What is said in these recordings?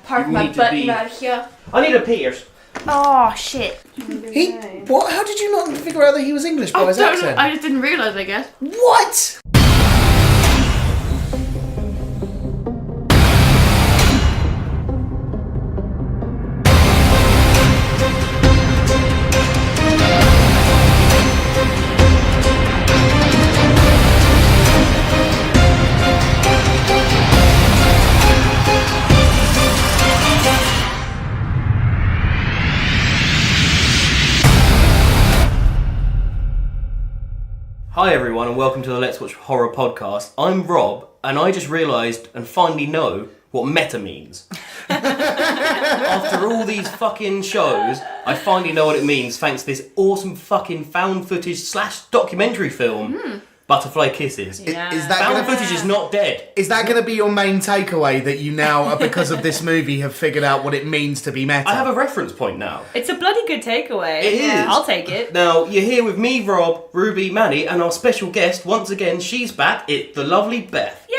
Park my butt right here. I need a Peters. Oh shit. What? How did you not figure out that he was English by his accent? I just didn't realise, I guess. What? Hi everyone and welcome to the Let's Watch Horror podcast. I'm Rob and I just realised and finally know what meta means. After all these fucking shows, I finally know what it means thanks to this awesome fucking found footage / documentary film, Butterfly Kisses. Yeah. Is that Found gonna, footage is not dead. is that going to be your main takeaway, that you now, because of this movie, have figured out what it means to be meta? I have a reference point now. It's a bloody good takeaway. It is. I'll take it. Now, you're here with me, Rob, Ruby, Manny, and our special guest, once again, she's back, it's the lovely Beth. Yay!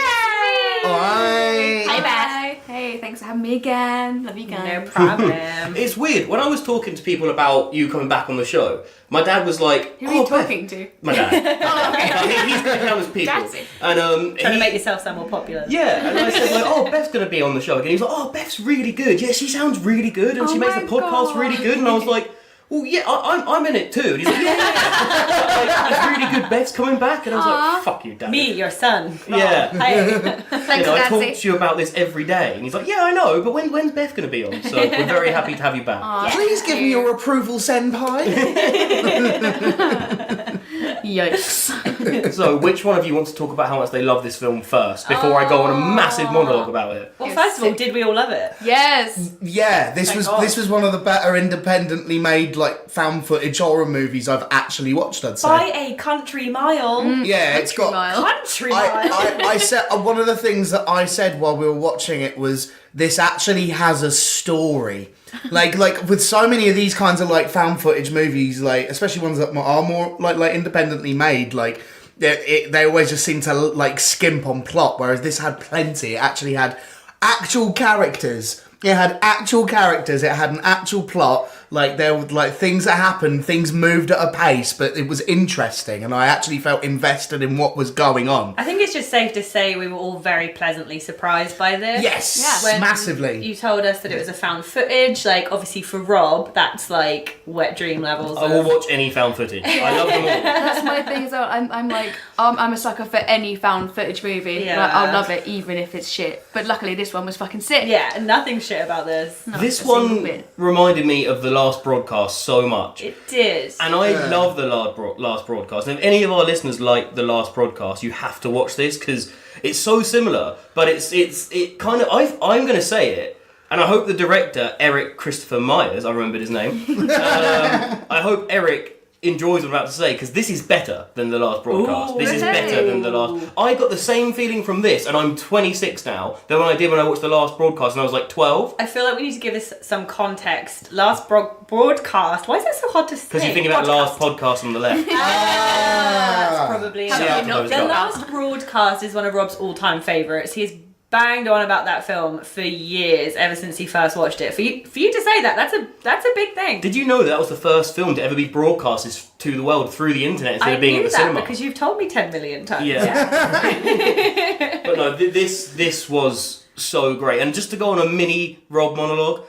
Hi. Hi, Beth. Hey, thanks for having me again. Love you guys. No problem. It's weird, when I was talking to people about you coming back on the show, my dad was like, Who are you Beth." talking to? My dad. He's going to count as people. Daddy. And Trying to make yourself sound more popular. yeah, and I said like, oh, Beth's going to be on the show again. He's like, oh, Beth's really good. Yeah, she sounds really good, and Oh she makes the my podcast God. really good. And I was like, well, yeah, I'm in it too. And he's like, yeah. Like, it's really good. Beth's coming back, and I was like, fuck you, Dad. Me, your son. Yeah. Hey. Thanks, I talk Daddy. to you about this every day, and he's like, yeah, I know, but when's Beth going to be on? So we're very happy to have you back. Aw, Please give me you. your approval, senpai. Yikes. So, which one of you wants to talk about how much they love this film first, before I go on a massive monologue about it? Well, first of all, did we all love it? Yes. Yeah, this Thank was God. this was one of the better independently made like found footage horror movies I've actually watched. I'd say. By a country mile. Yeah, it's got. Mile. Country mile. I said one of the things that I said while we were watching it was this actually has a story. Like with so many of these kinds of like found footage movies, like especially ones that are more like independently made, like they always just seem to like skimp on plot. Whereas this had plenty. It actually had actual characters. It had actual characters. It had an actual plot. Like there were like things that happened. Things moved at a pace, but it was interesting, and I actually felt invested in what was going on. I think it's just safe to say we were all very pleasantly surprised by this. Yes, Yeah. When massively. You told us that it was a found footage. Like, obviously for Rob, that's like wet dream levels. I will watch any found footage. I love them all. That's my thing as well. I'm a sucker for any found footage movie. Yeah. Like, I'll love it even if it's shit. But luckily this one was fucking sick. Yeah, nothing shit about this. Not This a single one bit. reminded me of the last broadcast so much. It did. And I love the last broadcast. And if any of our listeners like the last broadcast, you have to watch this because it's so similar. But it kind of I'm going to say it, and I hope the director Eric Christopher Myers, I remembered his name. I hope Eric enjoys what I'm about to say because this is better than the last broadcast. Ooh, this is really? better than the last. I got the same feeling from this, and I'm 26 now, than when I did when I watched the last broadcast, and I was like 12. I feel like we need to give this some context. Last broadcast. Why is it so hard to say? Because you're thinking about the last podcast on the left. That's probably How it. did you not The think that? last broadcast is one of Rob's all-time favourites. He has banged on about that film for years, ever since he first watched it. For you to say that, that's a big thing. Did you know that was the first film to ever be broadcasted to the world through the internet instead I of being knew in the that cinema? because you've told me 10 million times. Yeah. But no, this was so great. And just to go on a mini Rob monologue,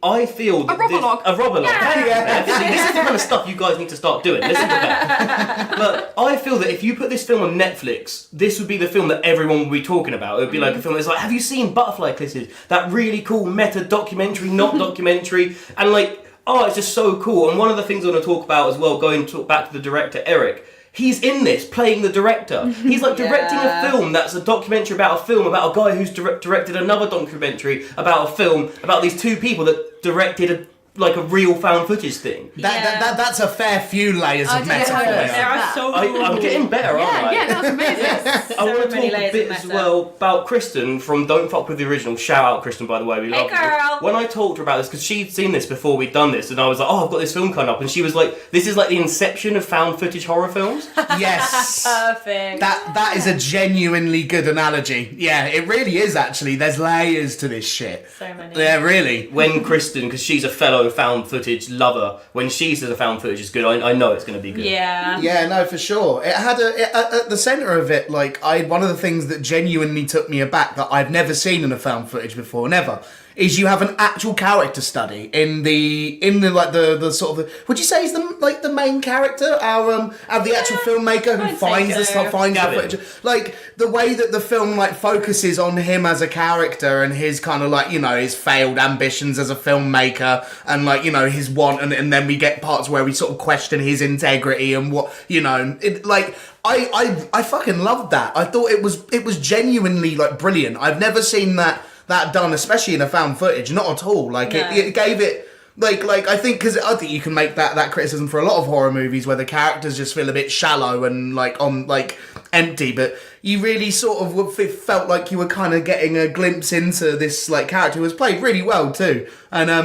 I feel that a Rob-a-log. Yeah. See, this is the kind of stuff you guys need to start doing. Listen to that. But I feel that if you put this film on Netflix, this would be the film that everyone would be talking about. It would be like a film that's like, have you seen Butterfly Kisses? That really cool meta documentary, not documentary, and like, oh, it's just so cool. And one of the things I want to talk about as well, back to the director Eric. He's in this, playing the director. He's like directing a film that's a documentary about a film about a guy who's directed another documentary about a film about these two people that directed like a real found footage thing. That's a fair few layers of metaphor. There are so I'm getting better, aren't I? Yeah, that was amazing. I want to talk a bit as well about Kristen from Don't Fuck With The Original. Shout out Kristen, by the way, we love you. Girl. When I talked to her about this, because she'd seen this before we'd done this, and I was like, oh, I've got this film coming up, and she was like, this is like the inception of found footage horror films. Yes. Perfect. That is a genuinely good analogy. Yeah, it really is actually. There's layers to this shit. So many. Yeah, really. When Kristen, because she's a fellow found footage lover, when she says a found footage is good, I know it's going to be good. Yeah. Yeah, no, for sure. It had at the centre of it, like, one of the things that genuinely took me aback that I've never seen in a found footage before, never, is you have an actual character study in the like the sort of would you say he's the main character, our the actual filmmaker who finds the stuff, finds the footage, like the way that the film like focuses on him as a character and his kind of like, you know, his failed ambitions as a filmmaker and like, you know, his want, and then we get parts where we sort of question his integrity and what, you know, it, like I fucking loved that. I thought it was genuinely like brilliant. I've never seen that done, especially in a found footage, not at all. Like it gave it like I think, because I think you can make that criticism for a lot of horror movies where the characters just feel a bit shallow and like on like empty, but you really sort of felt like you were kind of getting a glimpse into this like character who was played really well too. And I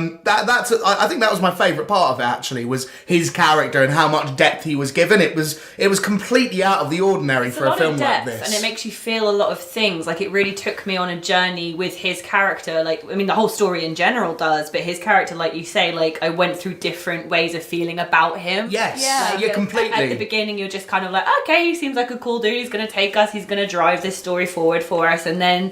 think that was my favourite part of it actually, was his character and how much depth he was given. It was completely out of the ordinary for a film like this. And it makes you feel a lot of things. Like it really took me on a journey with his character. Like, I mean, the whole story in general does, but his character, like you say, like I went through different ways of feeling about him. Yes, like, yeah, completely. At the beginning, you're just kind of like, okay, he seems like a cool dude. He's going to take us. He's going to drive this story forward for us. And then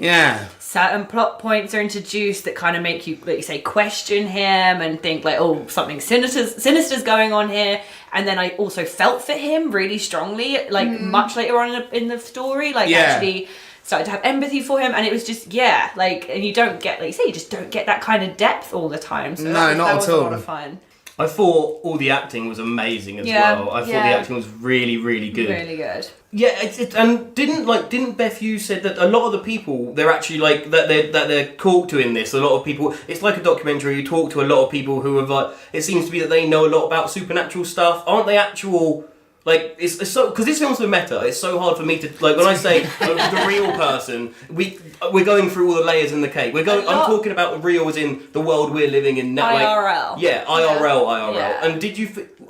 certain plot points are introduced that kind of make you, like you say, question him and think like, oh, something sinister's going on here. And then I also felt for him really strongly, like much later on in the story, like actually started to have empathy for him. And it was just, like, and you don't get, like you say, you just don't get that kind of depth all the time. So that was a lot of fun. I thought all the acting was amazing as well. I thought the acting was really, really good. Really good. Yeah, and didn't Beth, you said that a lot of the people, they're actually like that they're talked to in this. A lot of people, it's like a documentary. You talk to a lot of people who have like, it seems to be that they know a lot about supernatural stuff. Aren't they actual? Like, it's so, because this film's so meta, it's so hard for me to, like, when I say the real person, we're going through all the layers in the cake. I'm talking about the real as in the world we're living in now. IRL. Like, yeah, IRL. Yeah. And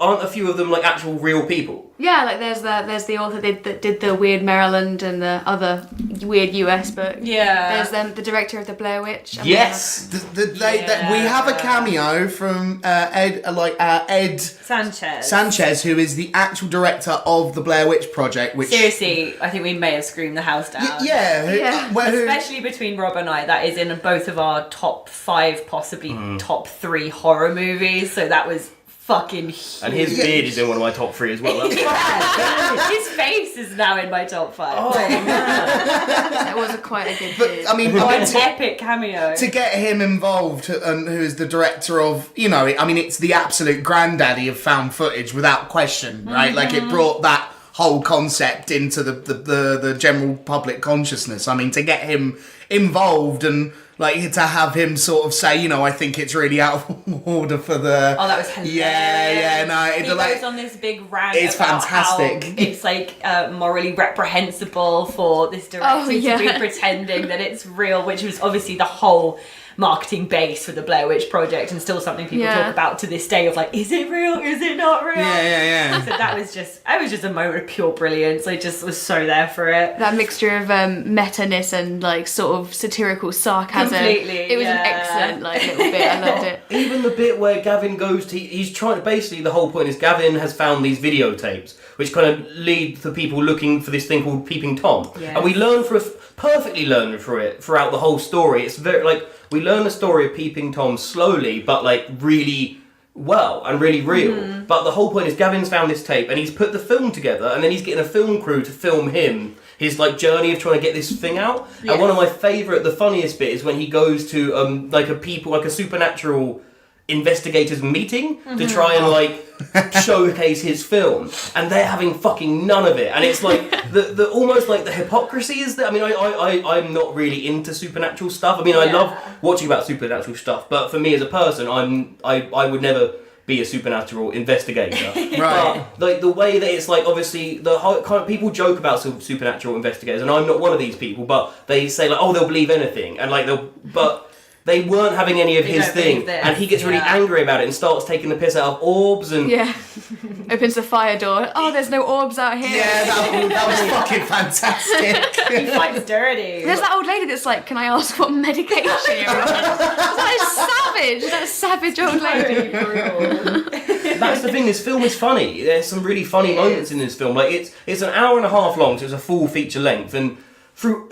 aren't a few of them, like, actual real people? Yeah, like there's the author that did the weird Maryland and the other weird US book. Yeah. There's the director of the Blair Witch. Yes. We have a cameo from Ed Sanchez, who is the actual director of the Blair Witch Project. Which seriously, I think we may have screamed the house down. Especially between Rob and I, that is in both of our top 5, possibly top 3 horror movies. So that was fucking huge. And his beard is in one of my top 3 as well. His face is now in my top 5. Oh man, that was quite a good beard. I mean, an epic cameo. To get him involved, and who is the director of, you know, I mean, it's the absolute granddaddy of found footage without question, right? Like it brought that whole concept into the general public consciousness. I mean, to get him involved and like to have him sort of say, you know, I think it's really out of order for the. Oh, that was hilarious. He goes on this big rant. It's about fantastic. How it's like morally reprehensible for this director to be pretending that it's real, which was obviously the whole marketing base for the Blair Witch Project, and still something people talk about to this day of like, is it real? Is it not real? Yeah. So that was just a moment of pure brilliance. I just was so there for it. That mixture of meta-ness and like sort of satirical sarcasm. Completely. It was an excellent like little bit. I loved it. Even the bit where Gavin goes to, he's trying to, basically the whole point is Gavin has found these videotapes which kind of lead the people looking for this thing called Peeping Tom. Yes. And we perfectly learn through it throughout the whole story. It's very like, we learn the story of Peeping Tom slowly, but like really well and really real. But the whole point is Gavin's found this tape and he's put the film together, and then he's getting a film crew to film him, his like journey of trying to get this thing out. And one of my favourite, the funniest bit is when he goes to like a supernatural investigators meeting to try and like showcase his film, and they're having fucking none of it. And it's like the almost like the hypocrisy is that. I mean, I'm not really into supernatural stuff. I mean, I love watching about supernatural stuff, but for me as a person, I would never be a supernatural investigator. Right. But like the way that it's like, obviously the whole, kind of, people joke about supernatural investigators, and I'm not one of these people, but they say like, oh, they'll believe anything, and like but they weren't having any of his thing, and he gets really angry about it and starts taking the piss out of orbs and opens the fire door. Oh, there's no orbs out here. Yeah, that was fucking fantastic. He fights dirty. There's that old lady that's like, can I ask what medication you're on? That is savage. That savage old lady. That's the thing. This film is funny. There's some really funny moments in this film. Like it's an hour and a half long, so it's a full feature length, and through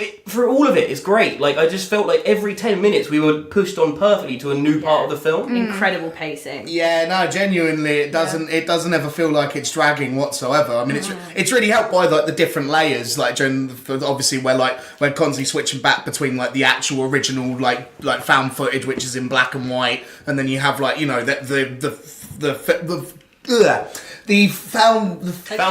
all of it, it's great. Like, I just felt like every 10 minutes we were pushed on perfectly to a new part of the film. Incredible pacing. Yeah, no, genuinely, it doesn't ever feel like it's dragging whatsoever. I mean, it's really helped by like the different layers, like during obviously where like we're constantly switching back between like the actual original like found footage, which is in black and white, and then you have like, you know, the found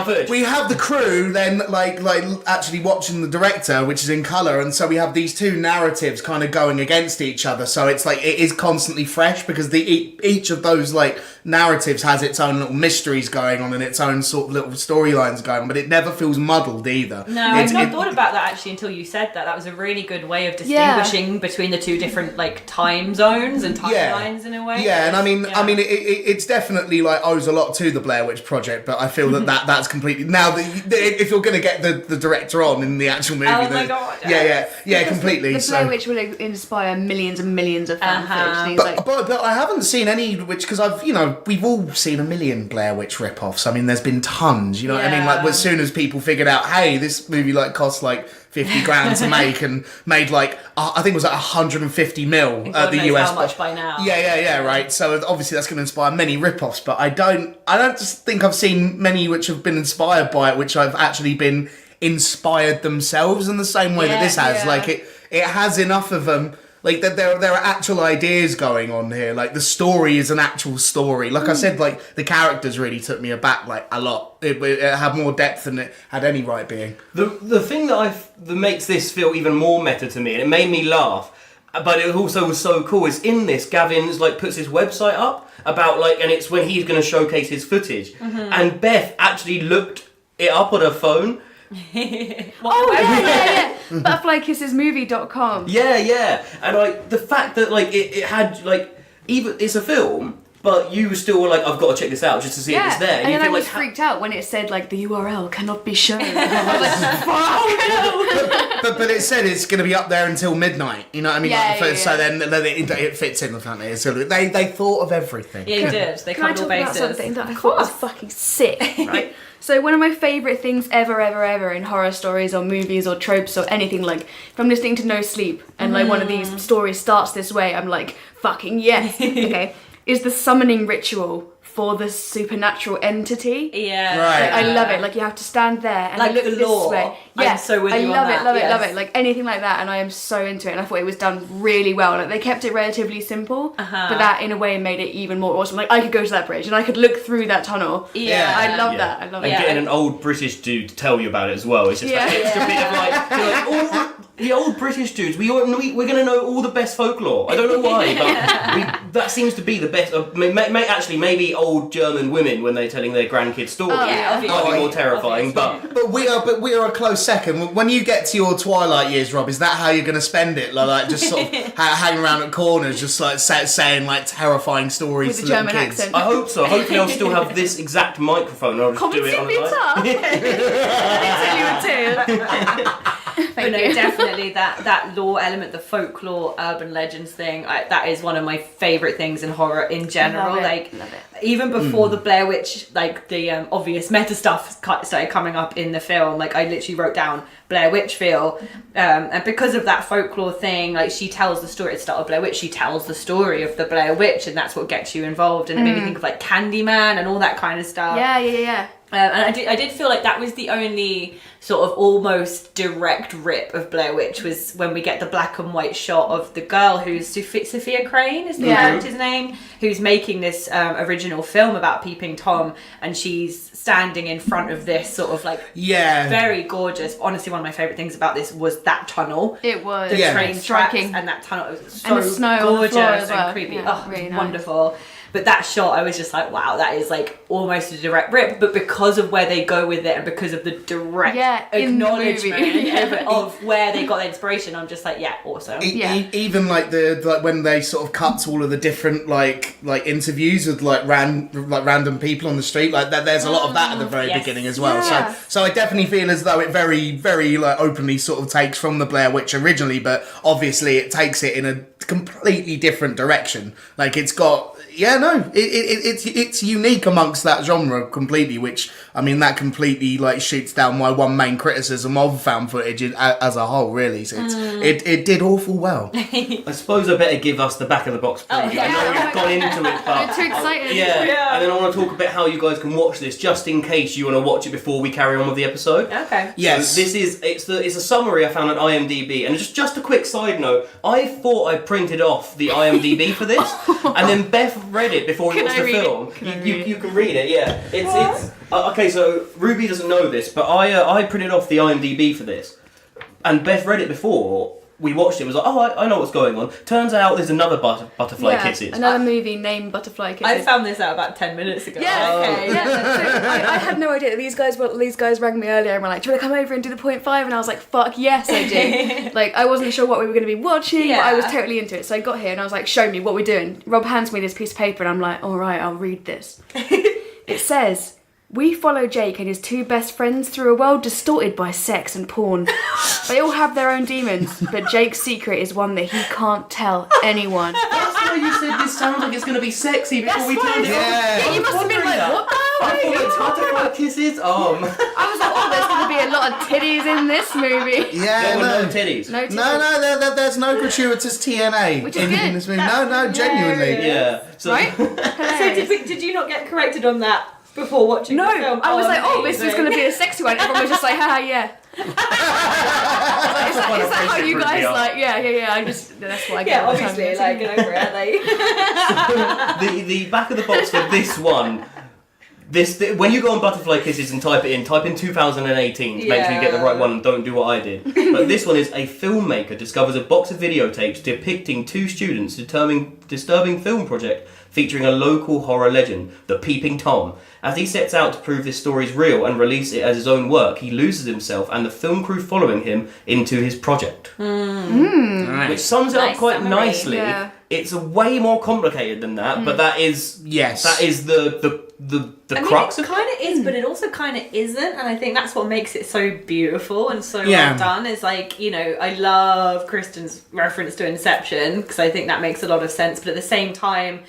footage. We have the crew then like actually watching the director, which is in colour, and so we have these two narratives kind of going against each other. So it's like it is constantly fresh because each of those like narratives has its own little mysteries going on and its own sort of little storylines going on, but it never feels muddled either. No, I've not thought about that actually until you said that. That was a really good way of distinguishing between the two different like time zones and timelines in a way. Yeah, and I mean it's definitely like owes a lot to the Blair Witch Project, but I feel that's completely now if you're going to get the director on in the actual movie. Oh my god! Yeah, completely. The Blair Witch will inspire millions and millions of fan footage. But I haven't seen any which because we've all seen a million Blair Witch rip-offs. I mean, there's been tons. You know what I mean? Like as soon as people figured out, hey, this movie like cost like 50 grand to make and made like I think it was like 150 mil God the knows US. How much by now? Yeah, right. So obviously that's going to inspire many rip-offs, but I don't just think I've seen many which have been inspired by it, which I've actually been inspired themselves in the same way that this has. Yeah. Like it has enough of them. Like there are actual ideas going on here. Like the story is an actual story. Like I said, like the characters really took me aback like a lot. It had more depth than it had any right being. The thing that makes this feel even more meta to me, and it made me laugh, but it also was so cool, is in this Gavin's like puts his website up about like, and it's when he's going to showcase his footage, and Beth actually looked it up on her phone. Butterflykissesmovie.com. Yeah, and like the fact that like it had like even it's a film, but you still were like, I've got to check this out just to see if it's there. And you then I feel was like freaked out when it said like the URL cannot be shown. I was like, fuck. But it said it's going to be up there until midnight. You know what I mean? So then it fits in the fact that so they thought of everything. Yeah, you did. They covered all bases. About something that I thought was fucking sick, right? So one of my favourite things ever in horror stories or movies or tropes or anything, like if I'm listening to No Sleep and like one of these stories starts this way, I'm like, fucking yes. Okay. Is the summoning ritual for the supernatural entity. Yeah. Right. I love it. Like you have to stand there and like look the this lore. way. Yeah. I'm so with you love on it, that. love it. Like anything like that, and I am so into it. And I thought it was done really well. Like they kept it relatively simple, but that in a way made it even more awesome. Like I could go to that bridge and I could look through that tunnel. Yeah. I love that. I love it. And getting an old British dude to tell you about it as well. It's just that extra bit of like, you're like, oh, the old British dudes. We're going to know all the best folklore. I don't know why, but that seems to be the best. Actually, maybe old German women when they're telling their grandkids stories. Might be more terrifying, but we are a close second. When you get to your twilight years, Rob, is that how you're going to spend it? Like just sort of hanging around at corners, just like saying like terrifying stories with to a German little kids. accent. I hope so. Hopefully, I'll still have this exact microphone. I'll just do it on the But no, definitely that lore element, the folklore, urban legends thing, that is one of my favourite things in horror in general. Love it. Love it. Even before the Blair Witch, like the obvious meta stuff started coming up in the film, like I literally wrote down Blair Witch feel, and because of that folklore thing, like she tells the story at the start of Blair Witch, she tells the story of the Blair Witch, and that's what gets you involved, and it made me think of like Candyman and all that kind of stuff. Yeah. And I did feel like that was the only sort of almost direct rip of Blair Witch, was when we get the black and white shot of the girl who's Sophia Crane is the character's name, who's making this original film about Peeping Tom, and she's standing in front of this sort of like very gorgeous. Honestly, one of my favourite things about this was that tunnel. It was the train tracks striking, and that tunnel. It was so and the snow gorgeous on the floor as well. and creepy. Really nice. Wonderful. But that shot, I was just like, wow, that is like almost a direct rip. But because of where they go with it and because of the direct acknowledgement of where they got the inspiration, I'm just like, awesome. Even like when they sort of cut to all of the different like interviews with like random people on the street, like that. There's a lot of that at the very beginning as well. Yeah. So I definitely feel as though it very, very like openly sort of takes from the Blair Witch originally, but obviously it takes it in a completely different direction. Like it's got. It's unique amongst that genre completely, which I mean that completely like shoots down my one main criticism of found footage as a whole, really. So it did awful well. I suppose I better give us the back of the box preview. I know we've gone into it, but I'm too excited. And then I want to talk a bit how you guys can watch this, just in case you want to watch it before we carry on with the episode. Okay. Yes. So it's a summary I found on IMDb, and just a quick side note. I thought I printed off the IMDb for this, and then Beth read it before we watched the film. You can read it, yeah. It's okay. So Ruby doesn't know this, but I printed off the IMDb for this, and Beth read it before we watched it. Was like, oh, I know what's going on. Turns out there's another Butterfly Kisses. Another movie named Butterfly Kisses. I found this out about 10 minutes ago. Yeah, okay. So I had no idea. These guys rang me earlier and were like, do you want to come over and do the 0.5? And I was like, fuck yes, I do. Like, I wasn't sure what we were going to be watching, but I was totally into it. So I got here and I was like, show me what we're doing. Rob hands me this piece of paper and I'm like, all right, I'll read this. It says, we follow Jake and his two best friends through a world distorted by sex and porn. They all have their own demons, but Jake's secret is one that he can't tell anyone. That's why you said this sounds like it's going to be sexy before we turned it on. Yeah, you must have been like, what the hell? I thought it's Butterfly Kisses. I was like, oh, there's going to be a lot of titties in this movie. There were no titties. No titties. No, there's no gratuitous TNA Which is good. in this movie. No, genuinely. Yeah. So, Right? So did you not get corrected on that before watching the film? I was like, oh, this is going to be a sexy one. Everyone was just like, haha, yeah. Is that how you guys like? Yeah. That's what I get. Yeah, obviously, like get over it. Like. the back of the box for this one. When you go on Butterfly Kisses and type in 2018 to make sure you get the right one and don't do what I did. But this one is a filmmaker discovers a box of videotapes depicting two students' disturbing film project featuring a local horror legend, the Peeping Tom. As he sets out to prove this story is real and release it as his own work, he loses himself and the film crew following him into his project. Which sums it up quite nicely. Yeah. It's way more complicated than that, but that is the crux of it. It kind of is, but it also kind of isn't, and I think that's what makes it so beautiful and so well done. Is like, you know, I love Kristen's reference to Inception because I think that makes a lot of sense, but at the same time,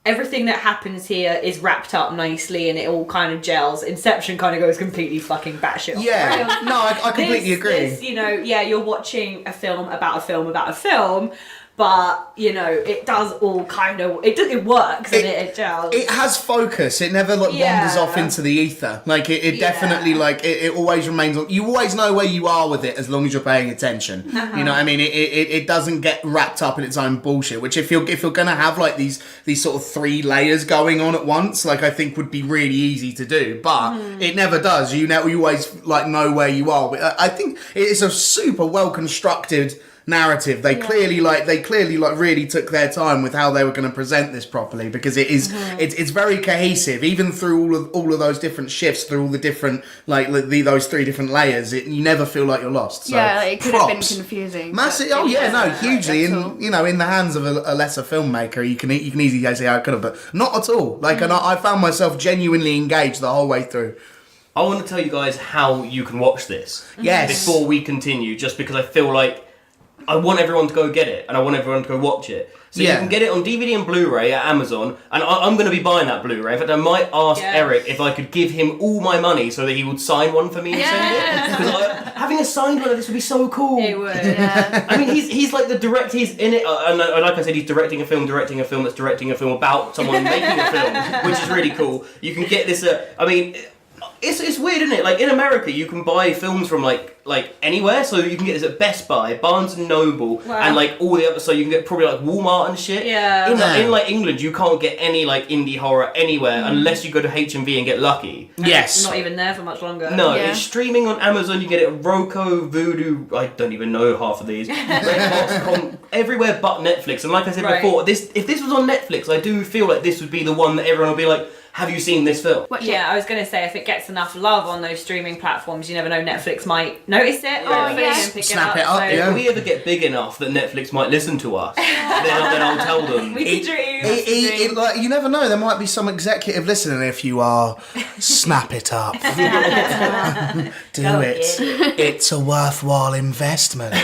everything that happens here is wrapped up nicely and it all kind of gels. Inception kind of goes completely fucking batshit. Yeah, no, I completely agree. This, you know, you're watching a film about a film about a film, but you know it does all kind of it works and it gels. It has focus. It never wanders off into the ether. Like it definitely like it always remains on. You always know where you are with it as long as you're paying attention. You know what I mean? It doesn't get wrapped up in its own bullshit. Which if you're gonna have like these sort of 3 layers going on at once, like I think would be really easy to do. But it never does. You always like know where you are. But I think it's a super well constructed narrative. They clearly really took their time with how they were going to present this properly, because it is it's very cohesive even through all of those different shifts, through all the different those 3 different layers. You never feel like you're lost. So, it could have been confusing. Massive. Hugely. In the hands of a lesser filmmaker, you can easily say how it could have, but not at all. And I found myself genuinely engaged the whole way through. I want to tell you guys how you can watch this. Yes. Before we continue, just because I feel like I want everyone to go get it, and I want everyone to go watch it. So you can get it on DVD and Blu-ray at Amazon, and I'm going to be buying that Blu-ray. In fact, I might ask Eric if I could give him all my money so that he would sign one for me and send it. Because having a signed one of this would be so cool. It would, yeah. I mean, he's like the director. He's in it, and like I said, he's directing a film that's directing a film about someone making a film, which is really cool. You can get this. It's weird, isn't it? Like in America, you can buy films from like anywhere, so you can get this at Best Buy, Barnes and Noble, and like all the other. So you can get probably like Walmart and shit. Yeah. In like England, you can't get any like indie horror anywhere unless you go to HMV and get lucky. Yes. It's not even there for much longer. No, it's streaming on Amazon. You get it at Roku, Vudu. I don't even know half of these. Redbox, everywhere but Netflix. And like I said before, if this was on Netflix, I do feel like this would be the one that everyone would be like, have you seen this film? Yeah, I was going to say, if it gets enough love on those streaming platforms, you never know, Netflix might notice it. And pick Snap it up. So if we ever get big enough that Netflix might listen to us, then I'll tell them. We can dream. Like, you never know, there might be some executive listening. If you are, snap it up. Do it. It's a worthwhile investment.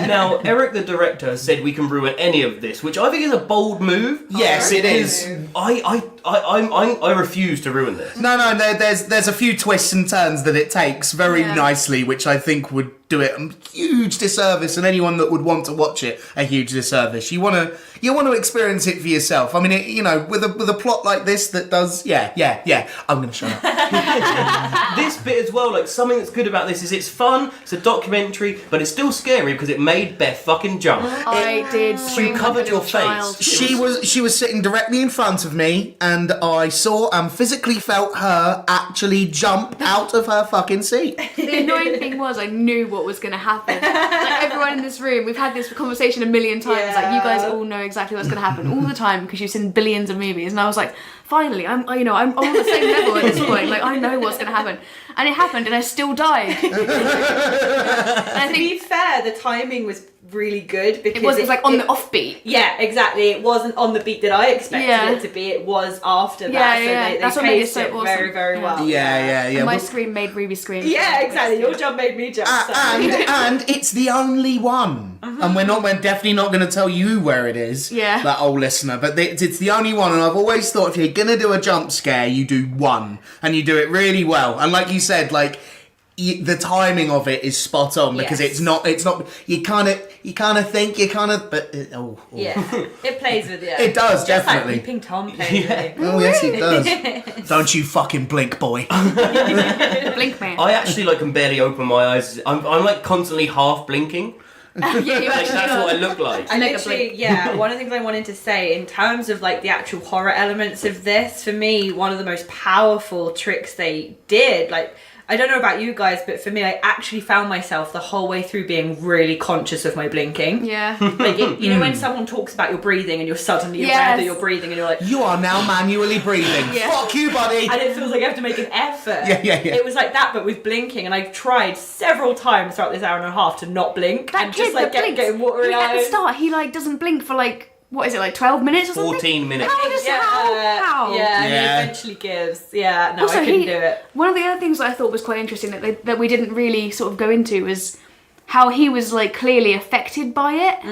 Now, Eric the director said we can ruin any of this, which I think is a bold move. Yes, it is. I refuse to ruin this. No, there's a few twists and turns that it takes very nicely, which I think would do it a huge disservice, and anyone that would want to watch it a huge disservice. You want to experience it for yourself. I mean, with a plot like this that does, I'm gonna shut up. This bit as well, like something that's good about this is it's fun. It's a documentary, but it's still scary because it made Beth fucking jump. I did. You covered your face. She was sitting directly in front of me, and I saw and physically felt her actually jump out of her fucking seat. The annoying thing was I knew what was going to happen. Like everyone in this room, we've had this conversation a million times. Like you guys all know exactly what's going to happen all the time because you've seen billions of movies. And I was like, finally, I'm on the same level at this point. Like I know what's going to happen, and it happened, and I still died. And to be fair, the timing was really good because it was like on the offbeat. Yeah, exactly. It wasn't on the beat that I expected it to be. It was after that. They that's what made it so paced awesome. Very, very well. Yeah. And my scream made Ruby scream. Yeah, exactly. Your jump made me jump. And it's the only one. And we're definitely not going to tell you where it is. Yeah. That old listener, but it's the only one. And I've always thought if you're going to do a jump scare, you do one, and you do it really well. And like you said, like. The timing of it is spot on because it's not you kind of think but it plays with you. It does, just definitely. Like Peeping Tom plays with you. Oh yes, it does. Don't you fucking blink, boy. Blink man. I actually can barely open my eyes. I'm like constantly half blinking. That's what I look like. And literally, one of the things I wanted to say in terms of like the actual horror elements of this, for me, one of the most powerful tricks they did, like. I don't know about you guys, but for me, I actually found myself the whole way through being really conscious of my blinking. Yeah. Like, when someone talks about your breathing and you're suddenly aware that you're breathing and you're like... You are now manually breathing. Fuck you, buddy. And it feels like you have to make an effort. Yeah. It was like that, but with blinking. And I've tried several times throughout this hour and a half to not blink. That and kid just like getting watery eyes. At the start, he doesn't blink for like... What is it, like 12 minutes or something? 14 minutes. How? Yeah, and he eventually gives. Yeah, no, also, I couldn't do it. One of the other things that I thought was quite interesting that we didn't really sort of go into was how he was like clearly affected by it.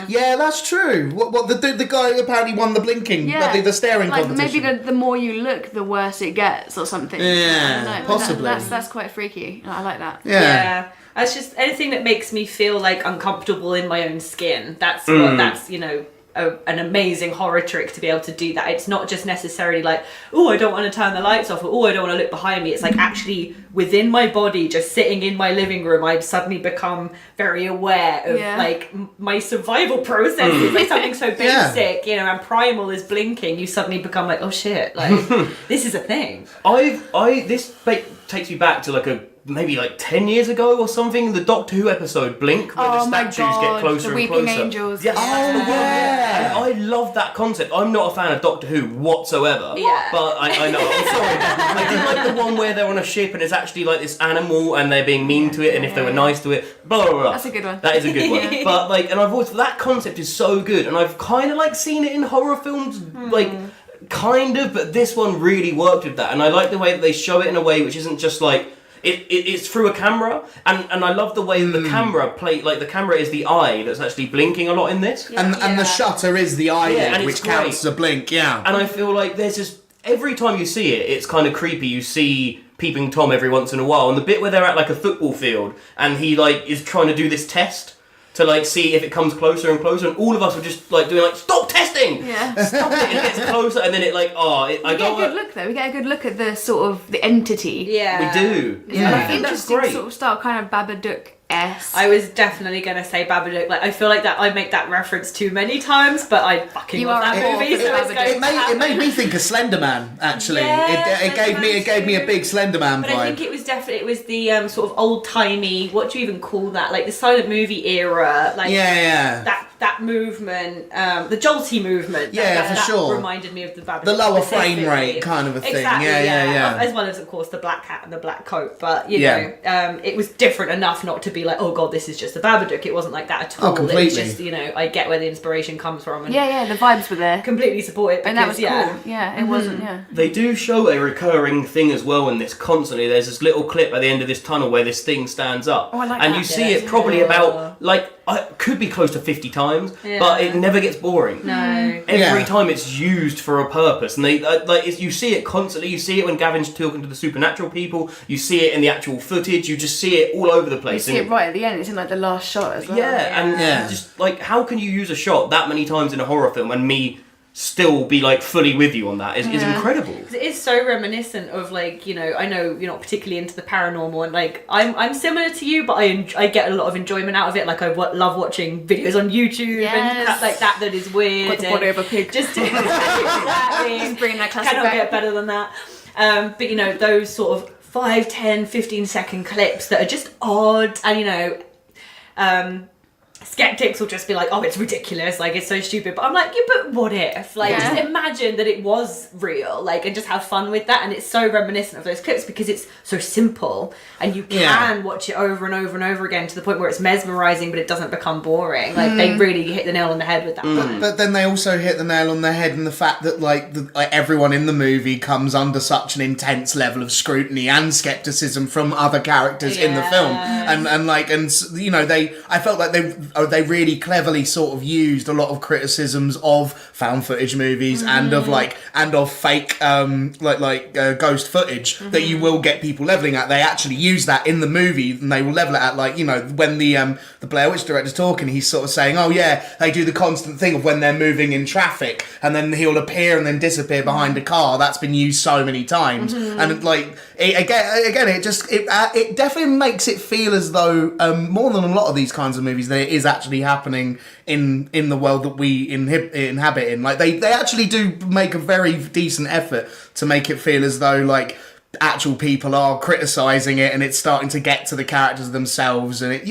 Yeah, that's true. What the guy apparently won the blinking, the staring competition. Maybe the more you look, the worse it gets or something. Yeah, possibly. That's quite freaky. I like that. Yeah. It's just anything that makes me feel like uncomfortable in my own skin. That's an amazing horror trick to be able to do that. It's not just necessarily like, oh, I don't want to turn the lights off, or oh, I don't want to look behind me. It's like actually within my body, just sitting in my living room, I've suddenly become very aware of like my survival processes. Like something so basic, and primal is blinking. You suddenly become like, oh shit, like this is a thing. This takes me back to maybe 10 years ago or something, the Doctor Who episode Blink, where the statues get closer and closer. The Weeping Angels. Yes. Oh yeah. And I love that concept. I'm not a fan of Doctor Who whatsoever. Yeah. But I know. I'm sorry. I did like the one where they're on a ship and it's actually like this animal and they're being mean to it, and if they were nice to it, blah blah blah. That's a good one. That is a good one. But and I've always that concept is so good, and I've kind of seen it in horror films, kind of, but this one really worked with that, and I like the way that they show it in a way which isn't just it's through a camera, and I love the way that the camera the camera is the eye that's actually blinking a lot in this, and the shutter is the eyelid, which counts as a blink. Yeah, and I feel like there's just every time you see it, it's kind of creepy. You see Peeping Tom every once in a while, and the bit where they're at a football field, and he is trying to do this test to like see if it comes closer and closer, and all of us were just like doing like, stop testing, stop it, and it gets closer, and then it like, I get a good look though. We get a good look at the sort of the entity. Yeah, we do. Yeah, like that's interesting great. sort of style, kind of Babadook-esque. I was definitely gonna say Babadook. Like I feel like that I make that reference too many times, but I fucking love that movie. So it made me think of Slender Man. Actually, it gave me a big Slender Man vibe. But I think it was the sort of old timey. What do you even call that? Like the silent movie era. Like that movement, the jolty movement. For sure. Reminded me of the Babadook. The lower frame rate kind of a thing. Exactly, Yeah. As well as of course the black hat and the black coat. But you know, it was different enough not to be like, oh god, this is just the Babadook. It wasn't like that at all. Oh, completely. It was just, you know, I get where the inspiration comes from. And the vibes were there. completely support it. Because, And that was cool. Yeah, it wasn't. Yeah. They do show a recurring thing as well in this constantly. There's this little clip at the end of this tunnel where this thing stands up. Oh, I like and that. you see it probably about, like, could be close to 50 times, but it never gets boring. No. Every time it's used for a purpose. And they you see it constantly. You see it when Gavin's talking to the supernatural people. You see it in the actual footage. You just see it all over the place. You see it right at the end. It's in like the last shot as well. And just like, how can you use a shot that many times in a horror film and me still be like fully with you on that is incredible. It is so reminiscent of, like, you know, I know you're not particularly into the paranormal, and like I'm similar to you, but I get a lot of enjoyment out of it. Like I love watching videos on YouTube and crap like that is weird. Got the body of a pig. Just exactly. Just bringing that classic Cannot back. get better than that. But you know, those sort of 5, 10, 15-second clips that are just odd, and you know, skeptics will just be like, oh, it's ridiculous, like, it's so stupid. But I'm like, yeah, but what if? Like, just imagine that it was real, like, and just have fun with that. And it's so reminiscent of those clips because it's so simple, and you can watch it over and over and over again to the point where it's mesmerising, but it doesn't become boring. Like, they really hit the nail on the head with that. But then they also hit the nail on the head in the fact that, like, everyone in the movie comes under such an intense level of scrutiny and skepticism from other characters in the film. And you know, I felt like they really cleverly sort of used a lot of criticisms of found footage movies and of fake ghost footage that you will get people leveling at. They actually use that in the movie, and they will level it at, like, you know, when the Blair Witch director's talking, he's sort of saying, oh yeah, they do the constant thing of when they're moving in traffic and then he'll appear and then disappear behind a car. That's been used so many times. And like it definitely makes it feel as though more than a lot of these kinds of movies, that it is actually happening in the world that we inhabit in. Like they actually do make a very decent effort to make it feel as though, like, actual people are criticising it and it's starting to get to the characters themselves, and it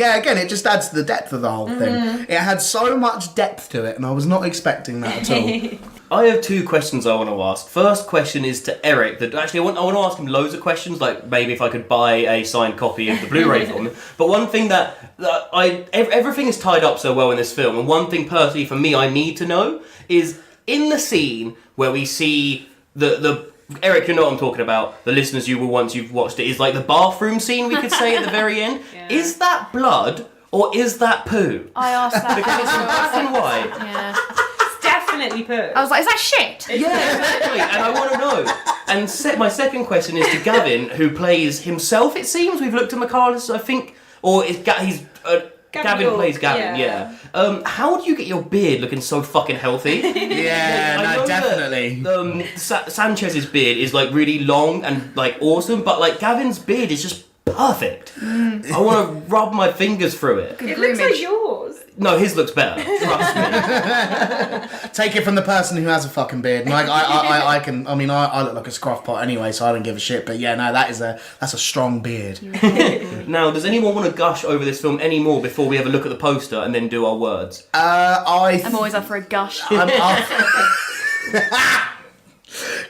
just adds to the depth of the whole thing. It had so much depth to it, and I was not expecting that at all. I have 2 questions I want to ask. First question is to Eric. That actually I want to ask him loads of questions, like maybe if I could buy a signed copy of the Blu-ray from him. But one thing that everything is tied up so well in this film, and one thing personally for me I need to know is in the scene where we see the Eric, you know what I'm talking about. The listeners, you will once you've watched it, is like the bathroom scene, we could say, at the very end. Is that blood or is that poo? I asked that because it's black and white. Yeah. It's definitely poo. I was like, is that shit? Yeah, exactly. And I want to know. And my second question is to Gavin, who plays himself. It seems we've looked at McCarthy, I think, or is Gavin plays Gavin, yeah. How do you get your beard looking so fucking healthy? Definitely. Sanchez's beard is like really long and like awesome, but like Gavin's beard is just perfect. I want to rub my fingers through it. It looks like yours. No, his looks better. Trust me. Take it from the person who has a fucking beard. Like I look like a scruff pot anyway, so I don't give a shit. But yeah, no, that's a strong beard. Now, does anyone want to gush over this film anymore before we have a look at the poster and then do our words? I'm always up for a gush.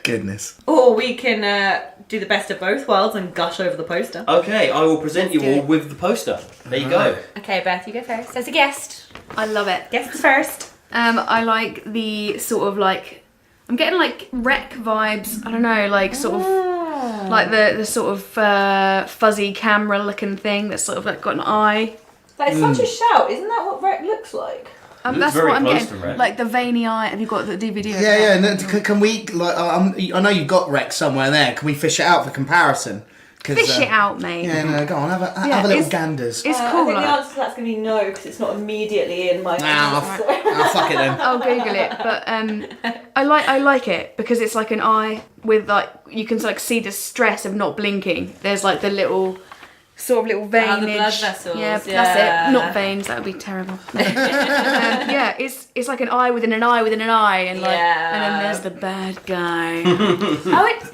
Goodness. Or we can do the best of both worlds and gush over the poster. Okay, I will present you all with the poster. There you go. Okay, Beth, you go first. As a guest. I love it. Guest first. I like the sort of like, I'm getting like Wreck vibes. I don't know, like sort of like the sort of fuzzy camera looking thing that's sort of like got an eye. That is such a shout. Isn't that what Wreck looks like? That's what I'm getting. Like the veiny eye. Have you got the DVD? Yeah. No, can we? Like, I know you've got Rex somewhere there. Can we fish it out for comparison? Fish it out, mate. Yeah, no, go on, have a little ganders. It's I cool. think the Like, answer to that's going to be no, because it's not immediately in my... Fuck it then. I'll Google it, but I like it because it's like an eye with like you can like see the stress of not blinking. There's like the little sort of little veinage. the blood vessels. Yeah, that's it. Not veins. That would be terrible. Yeah, it's like an eye within an eye within an eye, and like, and then there's the bad guy.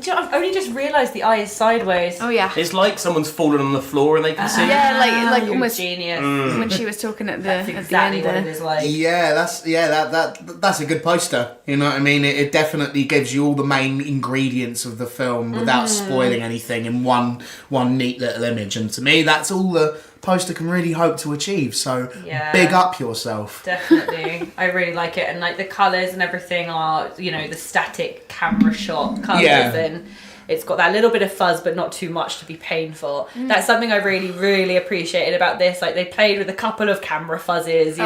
I've only just realised the eye is sideways. Oh yeah. It's like someone's fallen on the floor and they can see. Yeah, like You're almost genius. when she was talking at the That's at exactly the end what there. it is like. Yeah, that's a good poster. You know what I mean? It definitely gives you all the main ingredients of the film without spoiling anything in one neat little image. And to me, that's all the poster can really hope to achieve. So big up yourself. Definitely. I really like it. And like the colours and everything are, the static camera shot colours and it's got that little bit of fuzz but not too much to be painful. That's something I really, really appreciated about this. Like they played with a couple of camera fuzzes,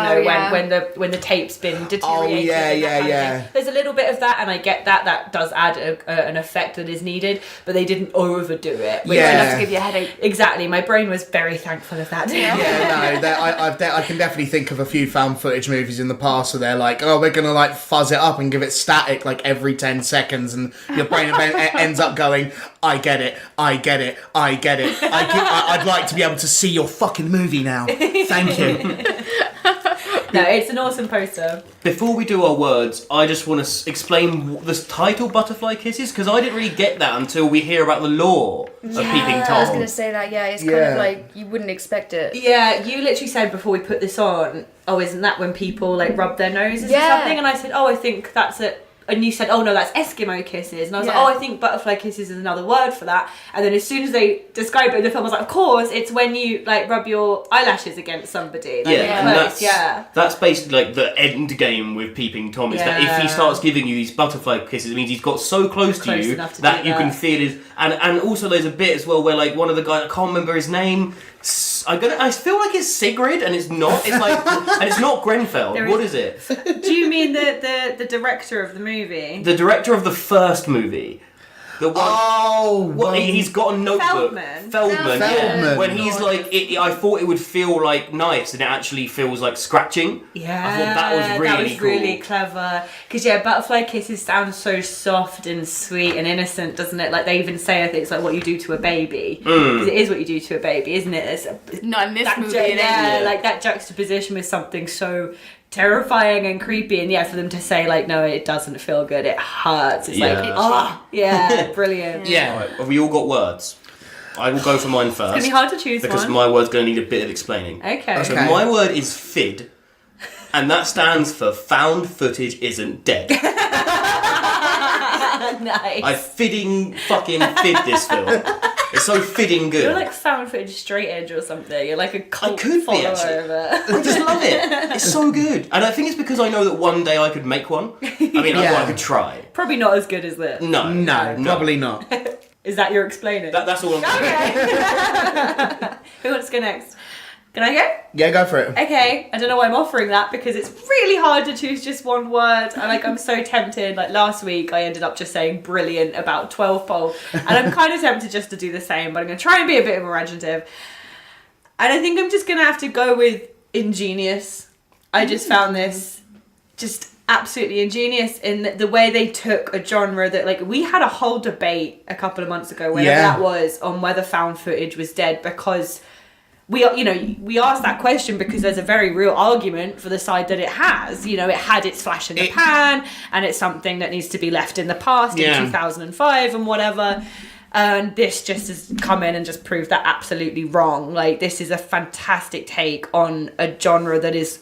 when the tape's been deteriorated. Yeah. There's a little bit of that and I get that does add an effect that is needed, but they didn't overdo it. Which Enough to give you a headache. Exactly. My brain was very thankful of that. I can definitely think of a few found footage movies in the past where they're like, oh, we're gonna like fuzz it up and give it static like every 10 seconds, and your brain ends up going, I get it. I'd like to be able to see your fucking movie now. Thank you. No, it's an awesome poster. Before we do our words, I just want to explain the title Butterfly Kisses, because I didn't really get that until we hear about the lore of Peeping Tom. I was going to say that, it's kind of like you wouldn't expect it. Yeah, you literally said before we put this on, oh, isn't that when people like rub their noses or something? And I said, oh, I think that's it. And you said, oh no, that's Eskimo kisses. And I was like, oh, I think butterfly kisses is another word for that. And then as soon as they described it in the film, I was like, of course, it's when you like rub your eyelashes against somebody. Like, that's basically like the end game with Peeping Tom, is that if he starts giving you these butterfly kisses, it means he's got so close to you that you can feel his... And also there's a bit as well where like one of the guys, I can't remember his name, I feel like it's Sigrid, and it's not. It's like, and it's not Grenfell. What is it? Do you mean the director of the movie? The director of the first movie. The one. He's got a notebook. Feldman. Yeah. When he's like, I thought it would feel like nice, and it actually feels like scratching. Yeah, I thought that was cool. Really clever. Because butterfly kisses sound so soft and sweet and innocent, doesn't it? Like they even say, I think it's like what you do to a baby. Because it is what you do to a baby, isn't it? Not in this movie. Like that juxtaposition with something so terrifying and creepy, and for them to say like, no, it doesn't feel good, it hurts, it's brilliant. Right, have we all got words? I will go for mine first. It's gonna be hard to choose because one. my word's going to need a bit of explaining. Okay. So my word is FID, and that stands for found footage isn't dead. Nice. I fucking fid this film. It's so fidding good. You're like found footage straight edge or something. You're like a cult follower of it. I just love it. It's so good. And I think it's because I know that one day I could make one. I mean, I could try. Probably not as good as this. No, probably not. Is that your explaining? That's all I'm saying. Okay. Who wants to go next? Can I go? Yeah, go for it. Okay, I don't know why I'm offering that, because it's really hard to choose just one word, and I'm so tempted. Like last week I ended up just saying brilliant about 12 pole, and I'm kind of tempted just to do the same, but I'm going to try and be a bit more adjective, and I think I'm just going to have to go with ingenious. I just found this just absolutely ingenious in the way they took a genre that, like, we had a whole debate a couple of months ago, whenever that was, on whether found footage was dead, because we asked that question because there's a very real argument for the side that it has. It had its flash in the pan, and it's something that needs to be left in the past in 2005 and whatever. And this just has come in and just proved that absolutely wrong. Like, this is a fantastic take on a genre that is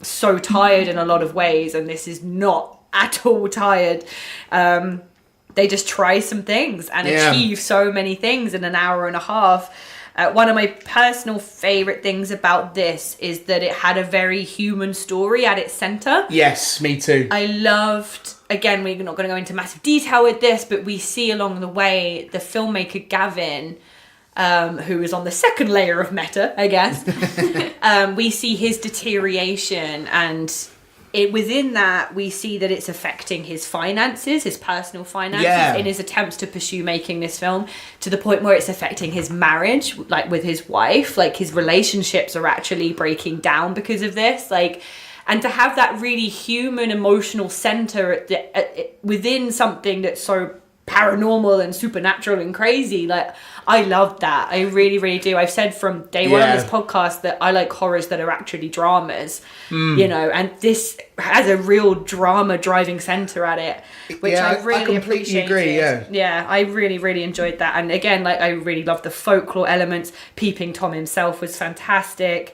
so tired in a lot of ways, and this is not at all tired. They just try some things and achieve so many things in an hour and a half. One of my personal favourite things about this is that it had a very human story at its centre. Yes, me too. I loved, again, we're not going to go into massive detail with this, but we see along the way the filmmaker Gavin, who is on the second layer of meta, I guess. We see his deterioration, and within that, we see that it's affecting his finances, his personal finances, in his attempts to pursue making this film, to the point where it's affecting his marriage, like with his wife. Like his relationships are actually breaking down because of this. Like, and to have that really human, emotional center within something that's so paranormal and supernatural and crazy, like I love that. I really, really do. I've said from day one on this podcast that I like horrors that are actually dramas, you know, and this has a real drama driving center at it, which I really appreciate. Yeah, I really, really enjoyed that. And again, like I really love the folklore elements. Peeping Tom himself was fantastic.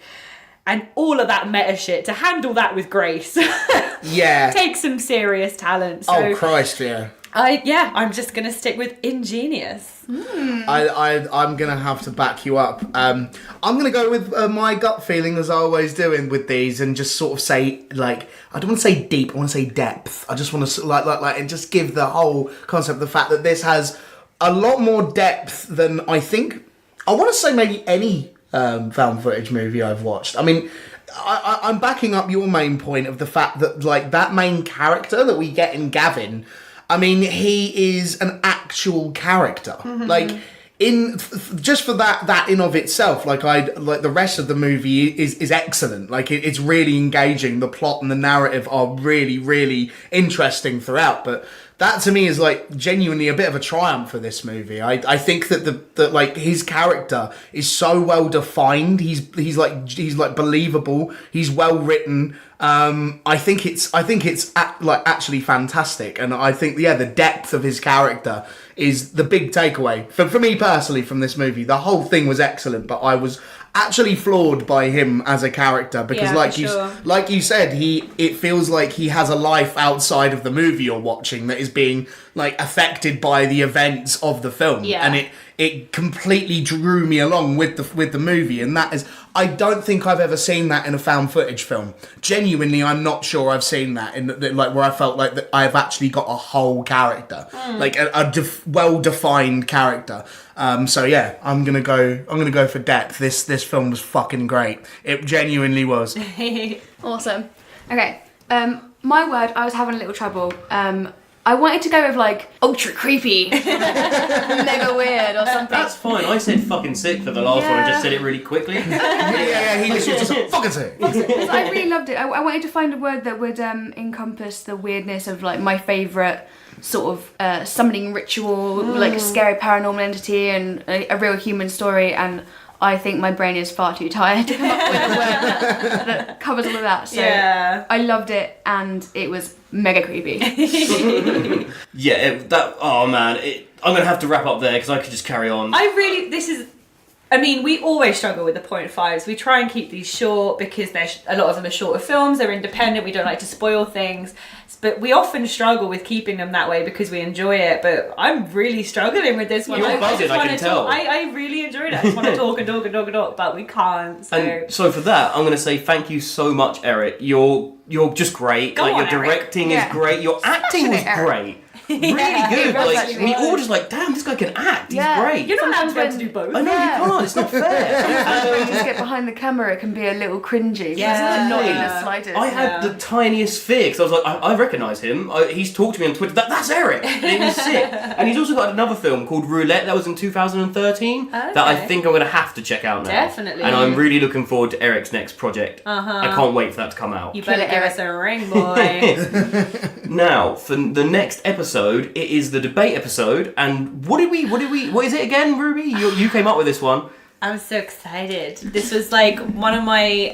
And all of that meta shit, to handle that with grace, takes some serious talent. So, oh Christ, I'm just gonna stick with ingenious. I'm gonna have to back you up. I'm gonna go with my gut feeling, as I always do with these, and just sort of say, like, I don't want to say deep, I want to say depth. I just want to like and just give the whole concept, the fact that this has a lot more depth than I think. I want to say maybe any found footage movie I've watched. I mean, I'm backing up your main point of the fact that, like, that main character that we get in Gavin, I mean, he is an actual character. Like, just for that in of itself, like the rest of the movie is excellent. Like it's really engaging. The plot and the narrative are really, really interesting throughout. But that to me is like genuinely a bit of a triumph for this movie. I think that like his character is so well defined. He's like believable. He's well written. I think it's actually fantastic, and I think the depth of his character is the big takeaway for me personally from this movie. The whole thing was excellent, but I was actually floored by him as a character because, like you said, it feels like he has a life outside of the movie you're watching that is being like affected by the events of the film, and it completely drew me along with the movie, and that is. I don't think I've ever seen that in a found footage film. Genuinely, I'm not sure I've seen that in like where I felt like that I've actually got a whole character, like a well-defined character. So yeah, I'm gonna go for depth. This film was fucking great. It genuinely was. Awesome. Okay. My word, I was having a little trouble. I wanted to go with like ultra creepy, mega weird or something. That's fine. I said fucking sick for the last one and just said it really quickly. He literally just said fucking sick. Because I really loved it. I wanted to find a word that would encompass the weirdness of like my favourite sort of summoning ritual, like scary paranormal entity and a real human story, and I think my brain is far too tired to come up with a word that covers all of that. So I loved it, and it was mega creepy. Oh man, I'm gonna have to wrap up there because I could just carry on. We always struggle with the 0.5s. We try and keep these short because a lot of them are shorter films. They're independent. We don't like to spoil things. But we often struggle with keeping them that way because we enjoy it. But I'm really struggling with this one. You're buzzing, I can tell. I really enjoyed it. I just want to talk and talk and talk and talk, but we can't. So for that, I'm going to say thank you so much, Eric. You're just great. Your directing is great. Your acting was great. Really good. Like we all just like, damn, this guy can act. He's great. You're not allowed to do both. I know you can't. It's not fair. When you just get behind the camera, it can be a little cringy. Yeah, not in the slightest. I had the tiniest fear because I was like, I recognise him. He's talked to me on Twitter. That's Eric. And it was sick. And he's also got another film called Roulette that was in 2013 that I think I'm going to have to check out now. Definitely. And I'm really looking forward to Eric's next project. I can't wait for that to come out. You better give us a ring, boy. Now, for the next episode, it is the debate episode, and what is it again, Ruby? You came up with this one. I'm so excited. This was like one of my,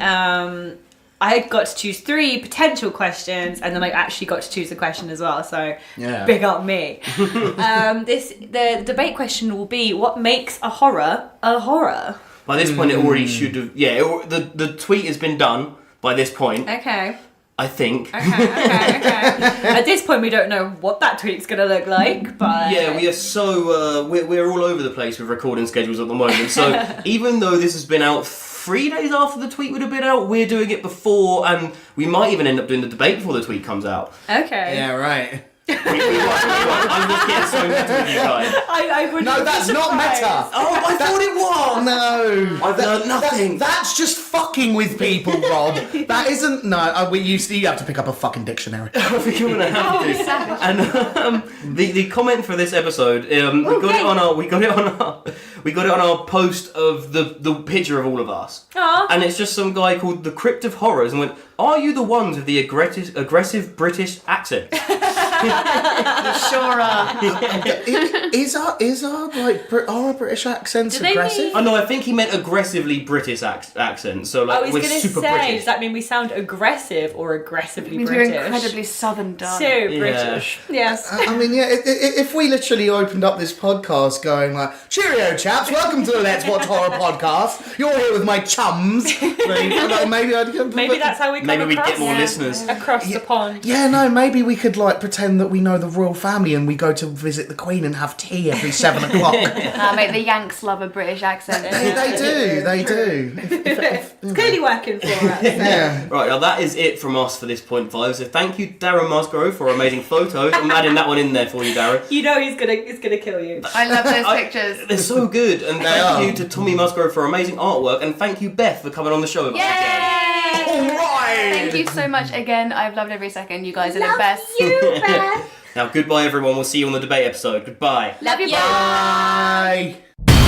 I got to choose 3 potential questions, and then I actually got to choose a question as well, so big up me. The debate question will be, what makes a horror a horror? By this point, it already should have, the tweet has been done by this point. Okay. I think. Okay. At this point, we don't know what that tweet's going to look like, but... Yeah, we are so... we're all over the place with recording schedules at the moment, so even though this has been out 3 days after the tweet would have been out, we're doing it before, and we might even end up doing the debate before the tweet comes out. Okay. Yeah, right. I'm just getting so meta with you guys. I wouldn't No, be that's not surprised. meta. Oh, I thought it was. No, I've learned nothing. That's just fucking with people, Rob. That isn't. No, you have to pick up a fucking dictionary. I think I'm gonna have to. And the comment for this episode, we got it on our post of the picture of all of us. Aw. And it's just some guy called the Crypt of Horrors, and went, "Are you the ones with the aggressive British accent?" Sure are. Is our British accents Do they aggressive? mean- Oh no, I think he meant aggressively British accent. So like I was we're going to super say, British. does that mean we sound aggressive or aggressively Means British? we're incredibly southern, darling. So Yeah. British. Yes. I mean, yeah. If we literally opened up this podcast going like, "Cheerio, chaps! Welcome to the Let's Watch Horror podcast. You're here with my chums." Maybe I'd. Maybe that's how we come Maybe we'd across, get more listeners. across the pond. Yeah, no, maybe we could like pretend that we know the royal family and we go to visit the Queen and have tea every 7 o'clock. Mate, the Yanks love a British accent. They do. It's clearly working for us. Yeah. Right, now that is it from us for this point 5. So thank you, Darren Musgrove, for amazing photos. I'm adding that one in there for you, Darren. You know he's gonna kill you. I love those pictures. They're so good. And They thank are. you to Tommy Musgrove for amazing artwork. And thank you, Beth, for coming on the show with us again. All right. Thank you so much again. I've loved every second. You guys are the best. Now, goodbye, everyone. We'll see you on the debate episode. Goodbye. Love you, bye. Bye.